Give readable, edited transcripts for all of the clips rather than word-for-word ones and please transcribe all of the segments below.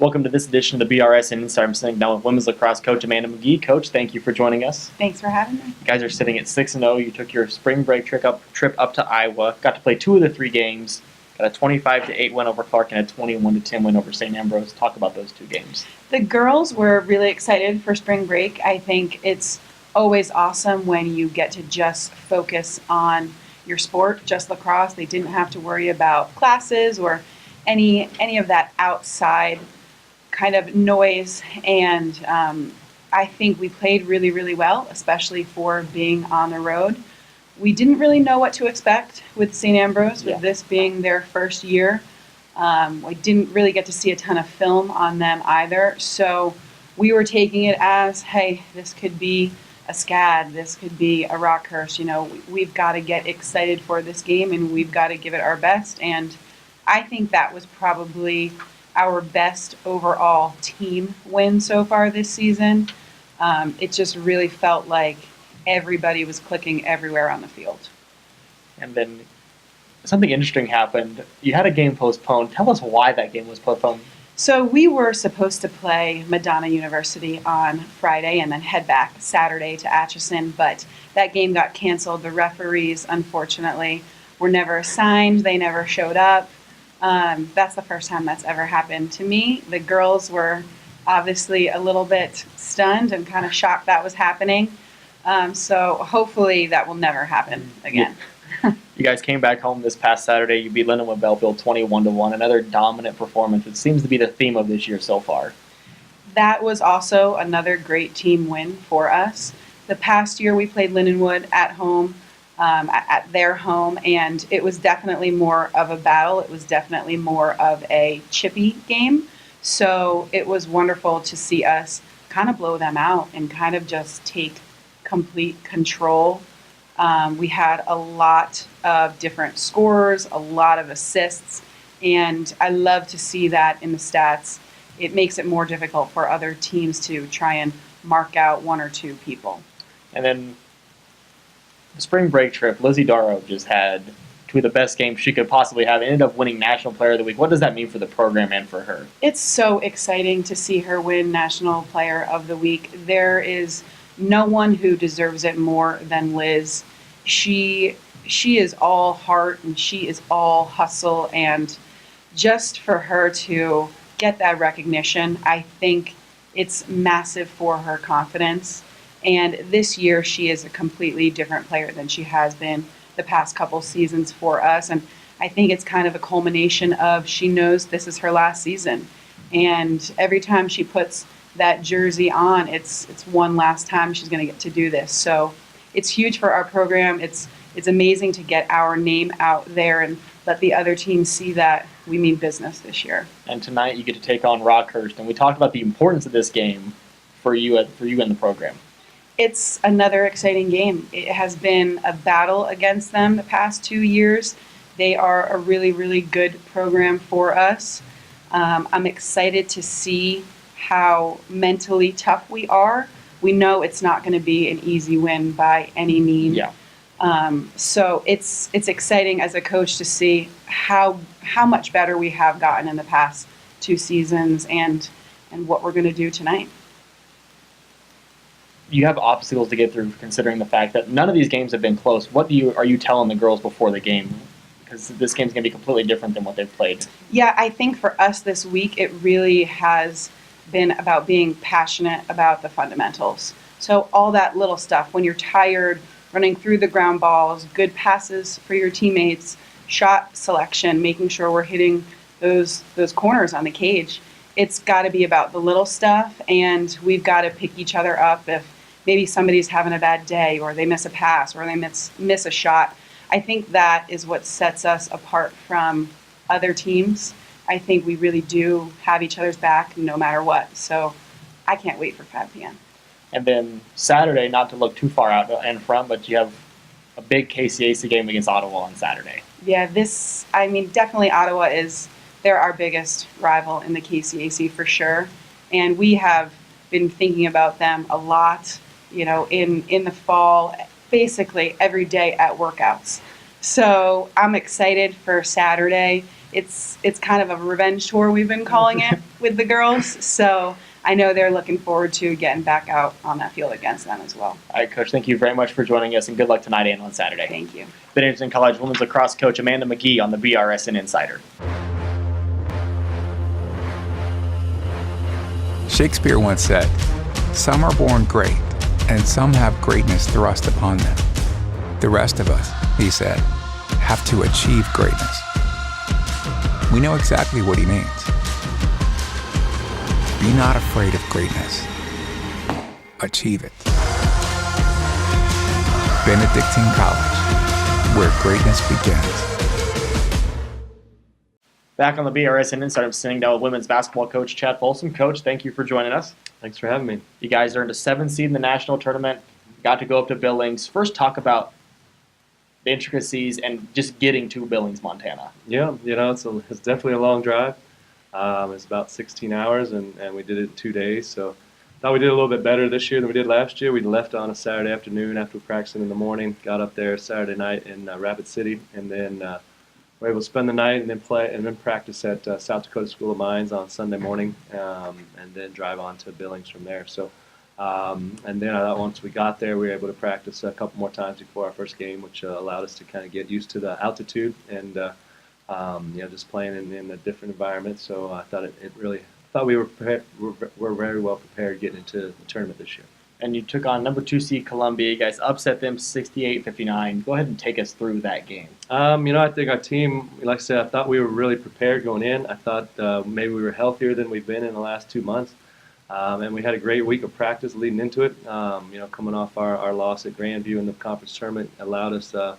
Welcome to this edition of the BRSN Insider. I'm sitting down with women's lacrosse coach Amanda Magee. Coach, thank you for joining us. Thanks for having me. You guys are sitting at 6-0. You took your spring break trip up to Iowa. Got to play 2 of the 3 games. Got a 25-8 win over Clark and a 21-10 win over St. Ambrose. Talk about those 2 games. The girls were really excited for spring break. I think it's always awesome when you get to just focus on your sport, just lacrosse. They didn't have to worry about classes or any of that outside kind of noise, and I think we played really, really well, especially for being on the road. We didn't really know what to expect with St. Ambrose, with this being their first year. We didn't really get to see a ton of film on them either, so we were taking it as, hey, this could be a SCAD, this could be a Rockhurst. You know, we've got to get excited for this game, and we've got to give it our best, and I think that was probably our best overall team win so far this season. It just really felt like everybody was clicking everywhere on the field. And then something interesting happened. You had a game postponed. Tell us why that game was postponed. So we were supposed to play Madonna University on Friday and then head back Saturday to Atchison, but that game got canceled. The referees, unfortunately, were never assigned. They never showed up. That's the first time that's ever happened to me. The girls were obviously a little bit stunned and kind of shocked that was happening. So hopefully that will never happen again. You guys came back home this past Saturday. You beat Lindenwood Belfield 21-1. Another dominant performance. It seems to be the theme of this year so far. That was also another great team win for us. The past year we played Lindenwood at home. At their home, and it was definitely more of a battle. It was definitely more of a chippy game. So it was wonderful to see us kind of blow them out and kind of just take complete control. We had a lot of different scorers, a lot of assists, and I love to see that in the stats. It makes it more difficult for other teams to try and mark out 1 or 2 people. And then the spring break trip, Lizzie Darrow just had 2 of the best games she could possibly have. Ended up winning National Player of the Week. What does that mean for the program and for her? It's so exciting to see her win National Player of the Week. There is no one who deserves it more than Liz. She is all heart and she is all hustle, and just for her to get that recognition, I think it's massive for her confidence. And this year, she is a completely different player than she has been the past couple seasons for us. And I think it's kind of a culmination of she knows this is her last season. And every time she puts that jersey on, it's one last time she's going to get to do this. So it's huge for our program. It's amazing to get our name out there and let the other teams see that we mean business this year. And tonight, you get to take on Rockhurst. And we talked about the importance of this game for you and the program. It's another exciting game. It has been a battle against them the past 2 years. They are a really, really good program for us. I'm excited to see how mentally tough we are. We know it's not going to be an easy win by any means. Yeah. So it's exciting as a coach to see how much better we have gotten in the past 2 seasons and what we're going to do tonight. You have obstacles to get through, considering the fact that none of these games have been close. What are you telling the girls before the game? Because this game's going to be completely different than what they've played. Yeah, I think for us this week, it really has been about being passionate about the fundamentals. So all that little stuff, when you're tired, running through the ground balls, good passes for your teammates, shot selection, making sure we're hitting those corners on the cage. It's got to be about the little stuff, and we've got to pick each other up if maybe somebody's having a bad day or they miss a pass or they miss a shot. I think that is what sets us apart from other teams. I think we really do have each other's back no matter what. So I can't wait for 5 p.m. And then Saturday, not to look too far out in front, but you have a big KCAC game against Ottawa on Saturday. Yeah, definitely Ottawa they're our biggest rival in the KCAC for sure. And we have been thinking about them a lot, in the fall, basically every day at workouts. So I'm excited for Saturday. it's kind of a revenge tour, we've been calling it, with the girls. So I know they're looking forward to getting back out on that field against them as well. All right, Coach, thank you very much for joining us, and good luck tonight and on Saturday. Thank you. Benedictine College women's lacrosse coach Amanda Magee on the BRSN Insider. Shakespeare once said, "Some are born great, and some have greatness thrust upon them. The rest of us," he said, "have to achieve greatness." We know exactly what he means. Be not afraid of greatness. Achieve it. Benedictine College, where greatness begins. Back on the BRSN Insider, I'm sitting down with women's basketball coach Chad Folsom. Coach, thank you for joining us. Thanks for having me. You guys earned a 7th seed in the national tournament, got to go up to Billings. First, talk about the intricacies and just getting to Billings, Montana. Yeah, it's definitely a long drive. It's about 16 hours, and we did it in 2 days. So I thought we did a little bit better this year than we did last year. We left on a Saturday afternoon after practicing in the morning, got up there Saturday night in Rapid City, and then we're able to spend the night and then play and then practice at South Dakota School of Mines on Sunday morning, and then drive on to Billings from there. So, and then once we got there, we were able to practice a couple more times before our first game, which allowed us to kind of get used to the altitude and just playing in a different environment. So I thought we were prepared. We're very well prepared getting into the tournament this year. And you took on number 2 seed Columbia. You guys upset them 68-59. Go ahead and take us through that game. I think our team, like I said, I thought we were really prepared going in. I thought maybe we were healthier than we've been in the last 2 months. And we had a great week of practice leading into it. Coming off our loss at Grandview in the conference tournament allowed us a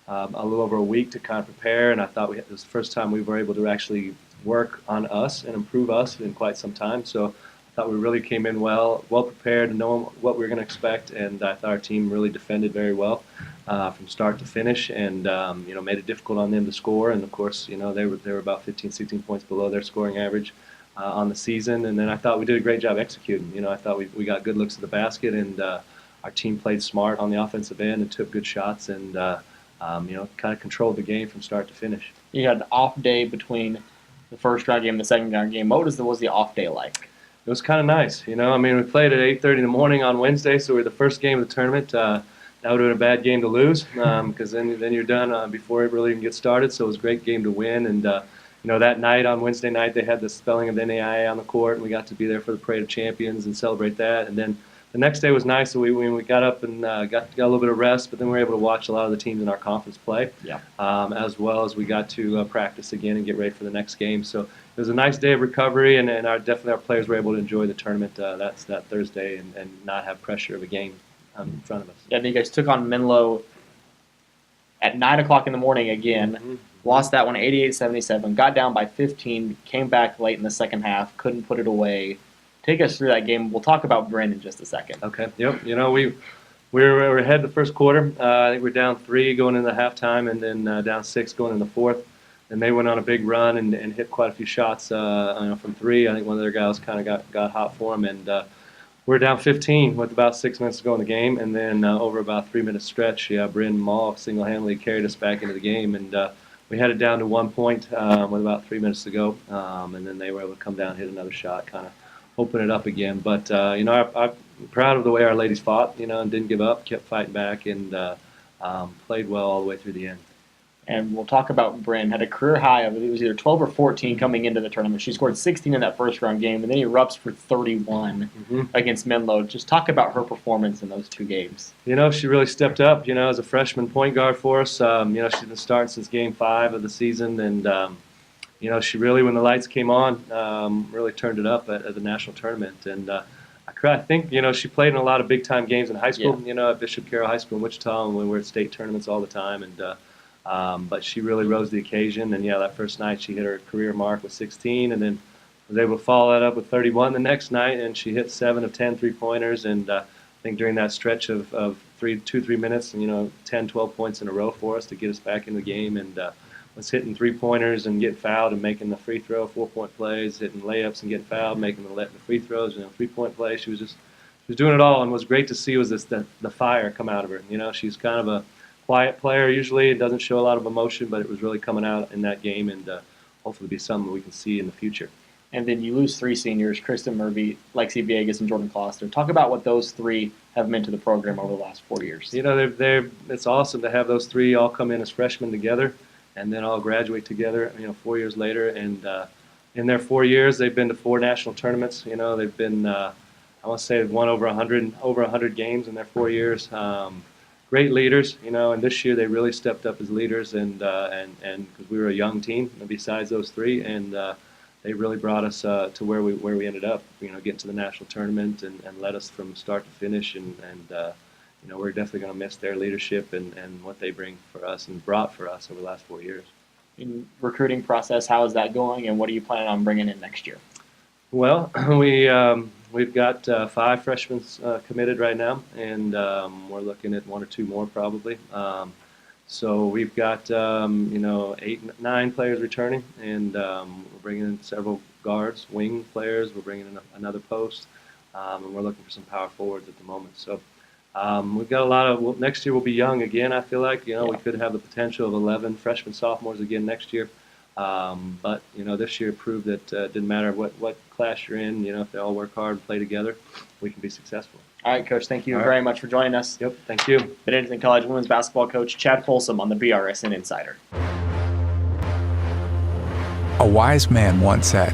little over a week to kind of prepare. And I thought it was the first time we were able to actually work on us and improve us in quite some time. So I thought we really came in well prepared and knowing what we were going to expect, and I thought our team really defended very well from start to finish, and made it difficult on them to score. And of course, they were about 15, 16 points below their scoring average on the season. And then I thought we did a great job executing. I thought we got good looks at the basket, and our team played smart on the offensive end and took good shots, and kind of controlled the game from start to finish. You had an off day between the first round game and the second round game. What was the off day like? It was kind of nice, we played at 8:30 in the morning on Wednesday, so we were the first game of the tournament. That would have been a bad game to lose, because then you're done before it really even gets started. So it was a great game to win, and that night on Wednesday night they had the spelling of the NAIA on the court, and we got to be there for the Parade of Champions and celebrate that. And then the next day was nice. So we got up and got a little bit of rest, but then we were able to watch a lot of the teams in our conference play, as well as we got to practice again and get ready for the next game. So it was a nice day of recovery, and definitely our players were able to enjoy the tournament that Thursday and not have pressure of a game in front of us. Yeah, and you guys took on Menlo at 9 o'clock in the morning again. Mm-hmm. Lost that one 88-77, got down by 15, came back late in the second half, couldn't put it away. Take us through that game. We'll talk about Bryn in just a second. Okay. Yep. We were ahead the first quarter. I think we're down 3 going into halftime, and then down 6 going into the fourth. And they went on a big run and hit quite a few shots from 3. I think one of their guys kind of got hot for them, and we were down 15 with about 6 minutes to go in the game. And then over about a 3-minute stretch, Bryn Mall single-handedly carried us back into the game, and we had it down to 1 point with about 3 minutes to go. And then they were able to come down and hit another shot, kind of open it up again. But I'm proud of the way our ladies fought, and didn't give up, kept fighting back, and played well all the way through the end. And we'll talk about Bryn. Had a career high of, it was either 12 or 14 coming into the tournament. She scored 16 in that first round game, and then erupts for 31 against Menlo. Just talk about her performance in those 2 games. She really stepped up, as a freshman point guard for us. She's been starting since game 5 of the season, and she really, when the lights came on, really turned it up at the national tournament. And I think, she played in a lot of big-time games in high school, at Bishop Carroll High School in Wichita, and we were at state tournaments all the time. And but she really rose to the occasion. And, that first night she hit her career mark with 16, and then was able to follow that up with 31 the next night, and she hit 7 of 10 three-pointers. And I think during that stretch of 2-3 minutes, 10, 12 points in a row for us to get us back in the game. And was hitting three-pointers and getting fouled and making the free throw, 4-point plays, hitting layups and getting fouled, making the free throws, 3-point plays. She was doing it all, and what's great to see was the fire come out of her. She's kind of a quiet player usually. It doesn't show a lot of emotion, but it was really coming out in that game, and hopefully be something we can see in the future. And then you lose 3 seniors, Kristen Murphy, Lexi Viegas, and Jordan Kloster. Talk about what those 3 have meant to the program over the last 4 years. You know, it's awesome to have those 3 all come in as freshmen together and then all graduate together, 4 years later. And in their 4 years, they've been to 4 national tournaments. You know, they've been, I want to say, they've won over 100 games in their 4 years. Great leaders, and this year they really stepped up as leaders, and because we were a young team besides those 3, and they really brought us to where we ended up, getting to the national tournament and led us from start to finish, and we're definitely going to miss their leadership and what they bring for us and brought for us over the last 4 years. In recruiting process, how is that going, and what are you planning on bringing in next year? Well, we've got 5 freshmen committed right now, and we're looking at 1 or 2 more probably. So we've got 8, 9 players returning, and we're bringing in several guards, wing players. We're bringing in another post, and we're looking for some power forwards at the moment. So we've got a lot of. Next year we'll be young again. I feel like we could have the potential of 11 freshmen, sophomores again next year. But this year proved that it didn't matter what class you're in. If they all work hard and play together, we can be successful. All right, Coach, thank you very much for joining us. Yep, thank you. Benedictine College women's basketball coach Chad Folsom on the BRSN Insider. A wise man once said,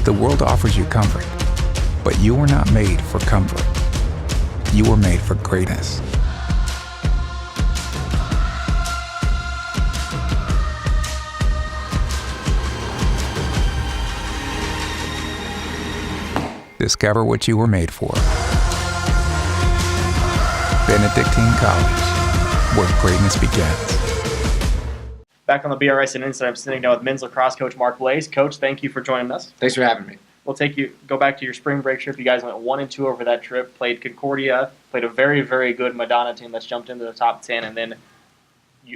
"The world offers you comfort, but you were not made for comfort. You were made for greatness." Discover what you were made for. Benedictine College, where greatness begins. Back on the BRSN Insider, I'm sitting down with men's lacrosse coach Mark Blaise. Coach, thank you for joining us. Thanks for having me. We'll go back to your spring break trip. You guys went 1-2 over that trip, played Concordia, played a very, very good Madonna team that's jumped into the top 10, and then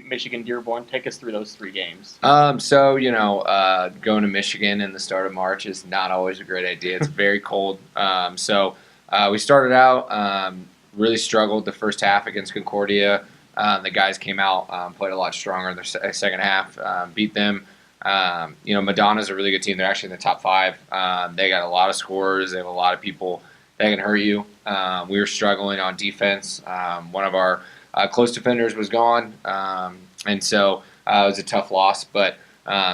Michigan Dearborn. Take us through those 3 games. Going to Michigan in the start of March is not always a great idea. It's very cold. We started out, really struggled the first half against Concordia. The guys came out, played a lot stronger in the second half, beat them. Madonna's a really good team. They're actually in the top 5. They got a lot of scorers. They have a lot of people that can hurt you. We were struggling on defense. One of our close defenders was gone, and so it was a tough loss. But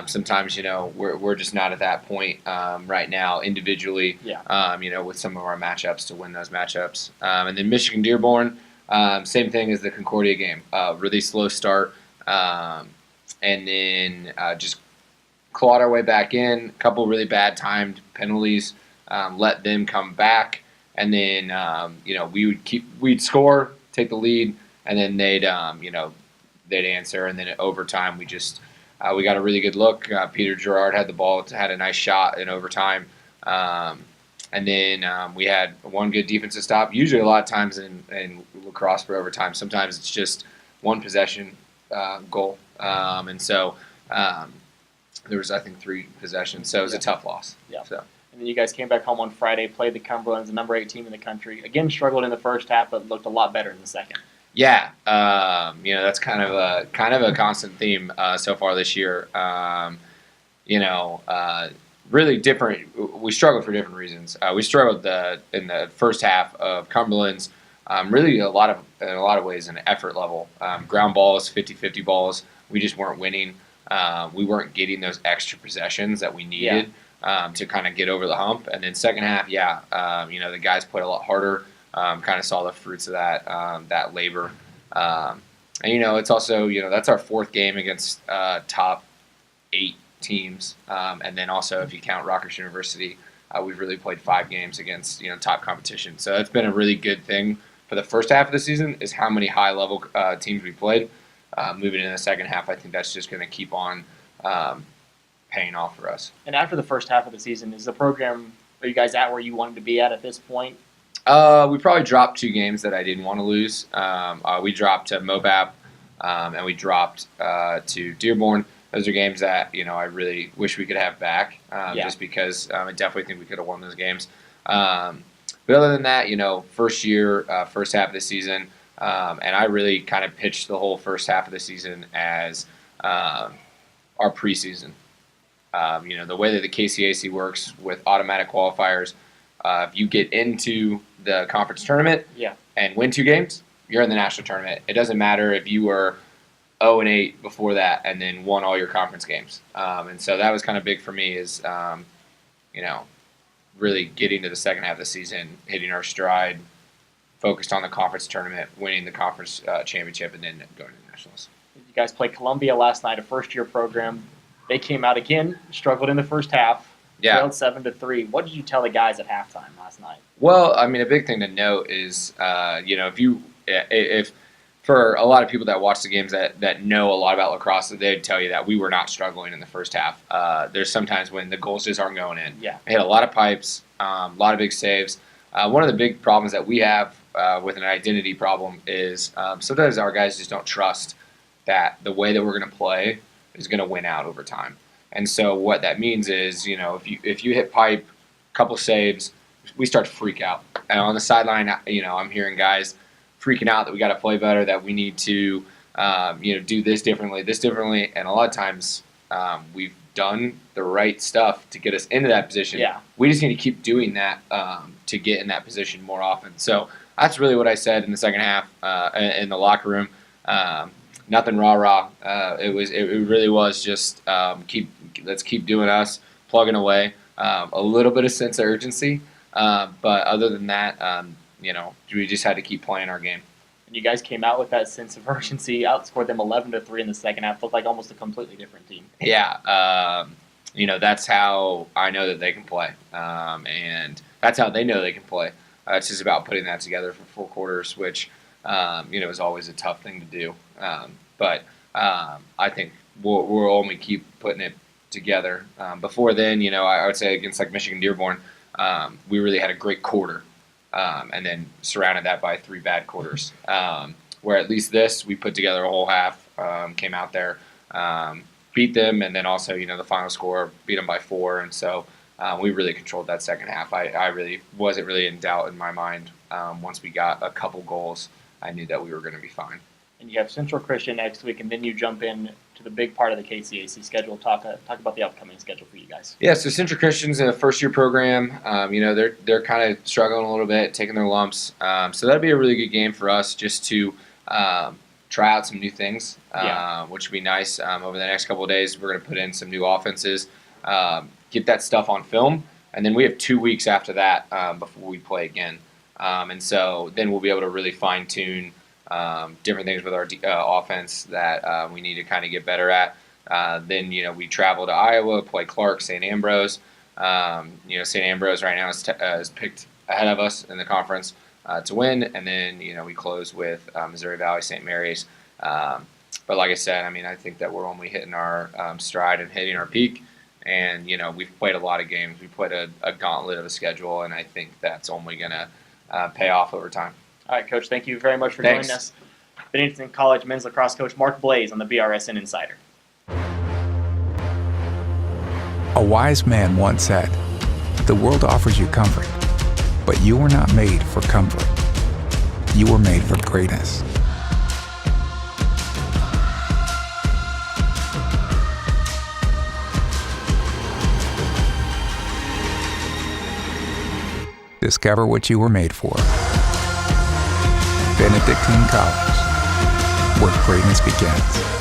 sometimes, we're just not at that point right now individually, with some of our matchups to win those matchups. And then Michigan Dearborn, same thing as the Concordia game. Really slow start, and then just clawed our way back in. A couple really bad timed penalties, let them come back, and then we'd score, take the lead, and then they'd answer, and then at overtime we got a really good look. Peter Gerard had the ball, had a nice shot in overtime, and then we had one good defensive stop. Usually, a lot of times in lacrosse for overtime, sometimes it's just one possession goal, and so there was, I think, 3 possessions. So it was a tough loss. Yeah. So. And then you guys came back home on Friday, played the Cumberlands, the number 8 team in the country. Again, struggled in the first half, but looked a lot better in the second. Yeah, that's kind of a constant theme so far this year. Really different. We struggled for different reasons. We struggled in the first half of Cumberland's. Really, in a lot of ways, an effort level. Ground balls, 50-50 balls. We just weren't winning. We weren't getting those extra possessions that we needed to kind of get over the hump. And then second half, the guys played a lot harder. Kind of saw the fruits of that labor. And it's also, that's our 4th game against top 8 teams. And then also, if you count Rutgers University, we've really played 5 games against, top competition. So that's been a really good thing for the first half of the season, is how many high-level teams we played. Moving into the second half, I think that's just going to keep on paying off for us. And after the first half of the season, are you guys at where you wanted to be at this point? We probably dropped 2 games that I didn't want to lose. We dropped to Mobab, and we dropped to Dearborn. Those are games that I really wish we could have back, just because I definitely think we could have won those games. But other than that, first half of the season, and I really kind of pitched the whole first half of the season as our preseason. The way that the KCAC works with automatic qualifiers, if you get into the conference tournament and win 2 games, you're in the national tournament. It doesn't matter if you were 0-8 before that and then won all your conference games. And so that was kind of big for me is, really getting to the second half of the season, hitting our stride, focused on the conference tournament, winning the conference championship, and then going to the nationals. You guys played Columbia last night, a first-year program. They came out again, struggled in the first half, failed 7-3. What did you tell the guys at halftime last night? Well, I mean, a big thing to note is, if for a lot of people that watch the games that know a lot about lacrosse, they'd tell you that we were not struggling in the first half. There's sometimes when the goals just aren't going in. Yeah. We hit a lot of pipes, a lot of big saves. One of the big problems that we have with an identity problem is sometimes our guys just don't trust that the way that we're going to play is going to win out over time. And so what that means is, if you hit pipe, a couple saves, we start to freak out. And on the sideline, I'm hearing guys freaking out that we got to play better, that we need to, do this differently. And a lot of times we've done the right stuff to get us into that position. Yeah. We just need to keep doing that to get in that position more often. So that's really what I said in the second half in the locker room. Nothing rah-rah. It really was just let's keep doing us, plugging away. A little bit of sense of urgency. But other than that, we just had to keep playing our game. And you guys came out with that sense of urgency, outscored them 11-3 in the second half. Looked like almost a completely different team. Yeah, that's how I know that they can play, and that's how they know they can play. It's just about putting that together for 4 quarters, which is always a tough thing to do. But I think we'll only keep putting it together. Before then, I would say against like Michigan Dearborn, we really had a great quarter. And then surrounded that by 3 bad quarters. Where at least this, we put together a whole half, came out there, beat them, and then also, the final score, beat them by 4. And so we really controlled that second half. I really wasn't really in doubt in my mind. Once we got a couple goals, I knew that we were going to be fine. And you have Central Christian next week, and then you jump in to the big part of the KCAC schedule. Talk about the upcoming schedule for you guys. Yeah, so Central Christian's in a first-year program. They're kind of struggling a little bit, taking their lumps. So that'd be a really good game for us just to try out some new things, which would be nice. Over the next couple of days, we're going to put in some new offenses, get that stuff on film, and then we have 2 weeks after that before we play again. And so then we'll be able to really fine-tune different things with our offense that we need to kind of get better at. Then, we travel to Iowa, play Clark, St. Ambrose. St. Ambrose right now is picked ahead of us in the conference to win. And then, we close with Missouri Valley, St. Mary's. But like I said, I think that we're only hitting our stride and hitting our peak. And, we've played a lot of games. We played a gauntlet of a schedule, and I think that's only going to pay off over time. All right, Coach, thank you very much for joining us. Benedictine College men's lacrosse coach Mark Blaise on the BRSN Insider. A wise man once said, "The world offers you comfort, but you were not made for comfort. You were made for greatness." Discover what you were made for. Benedictine College, where greatness begins.